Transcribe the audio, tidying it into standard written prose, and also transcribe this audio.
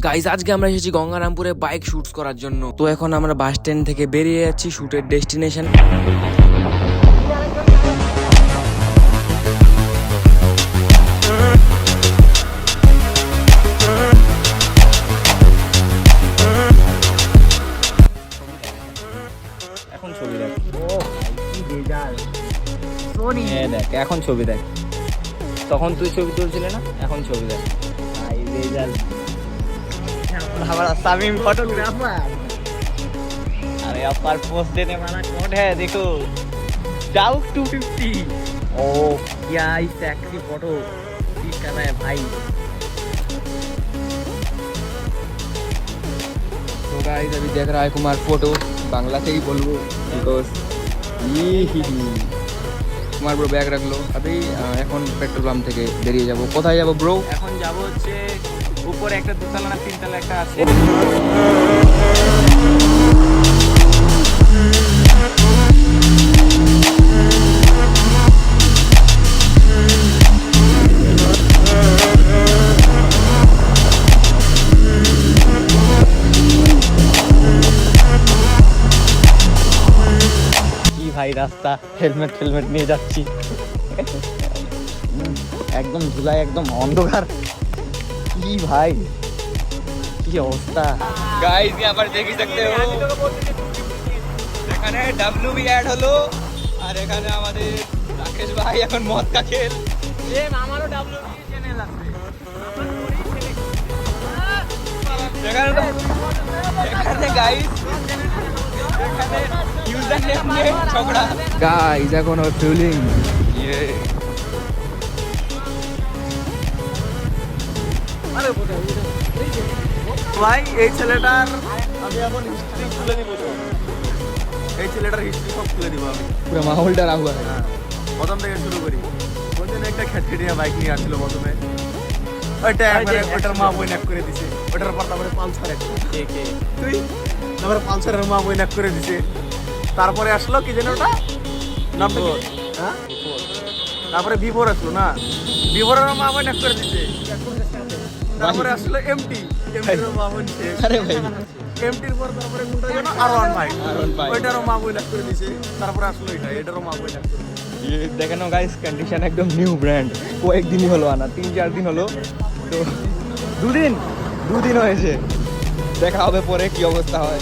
Guys আজকে আমরা এসেছি গঙ্গারামপুরে বাইক শুটস করার জন্য। তো এখন আমরা বাস স্ট্যান্ড থেকে বেরিয়ে যাচ্ছি শুটের ডেস্টিনেশন। এখন ছবি দেখ। দেখ এখন ছবি দেখ, তখন তুই ছবি তুলছিলে না, এখন ছবি দেখ। हमारा सामीम फोटोग्राफर। अरे अपर पोस्ट देने वाला कौन है देखो, डाउक 250। ओ क्या ही सेक्सी फोटो क्लिक कर रहा है भाई। तो गाइस अभी देख रहा है कुमार फोटो, बांग्ला से ही बोलूँ बिकॉज কুমার ব্রো ব্যাগ রাখলো। अभी এখন পেট্রোল পাম্প থেকে বেরিয়ে যাব। কোথায় যাব ব্রো? এখন যাব হচ্ছে উপরে একটা দুতলা না তিনতলা একটা আছে। কি ভাই রাস্তা, হেলমেট নিয়ে যাচ্ছি, একদম ধুলায়, একদম অন্ধকার। কি ভাই কি অবস্থা। गाइस यहाँ पर देख ही सकते हो এখানে ডাব্লিউবি অ্যাড হলো আর এখানে আমাদের রাকেশ ভাই এখন মদ কা খেল। আমারও ডাব্লিউবি চ্যানেল আছে। এখানে গাইস এখানে ইউজার নেম নিয়ে ঝগড়া। গাইস এখন ওর ফিলিং ইয়ে ভাই এই ছেলেটার আমি এখন হিস্ট্রি খুলে দিব। এই ছেলেটার হিস্ট্রি সব খুলে দিব আমি। পুরো মাহौल डरा हुआ है। প্রথম থেকে শুরু করি। কোনদিন একটা খ্যাটখেটিয়া বাইক নিয়ে আসছিল প্রথমে, ওইটা একবারে ওটার মা বই নাক করে দিছে। ওটার পর তারপরে পালসার একটা তুই, তারপরে পালসারের মা বই নাক করে দিছে। তারপরে আসলো কি যেন ওটা নামটা কি? হ্যাঁ তারপরে ভিভোর আসলো না, ভিভোরের মা বই নাক করে দিছে। তারপরে আসলো এমটি, এমটির মা বই নিছে। আরে ভাই এমটির পর তারপরে কোনটা যেন আর1 বাইক, ওইটারও মা বই নাক করে দিছে। তারপরে আসলো এটারও মা বই নাক করে দিছে। ये देखो ना गाइस कंडीशन एकदम न्यू ब्रांड। কয়েকদিন হলো আনা, 3-4 দিন হলো। তো দুদিন হয়েছে, দেখা হবে পরে কি অবস্থা হয়।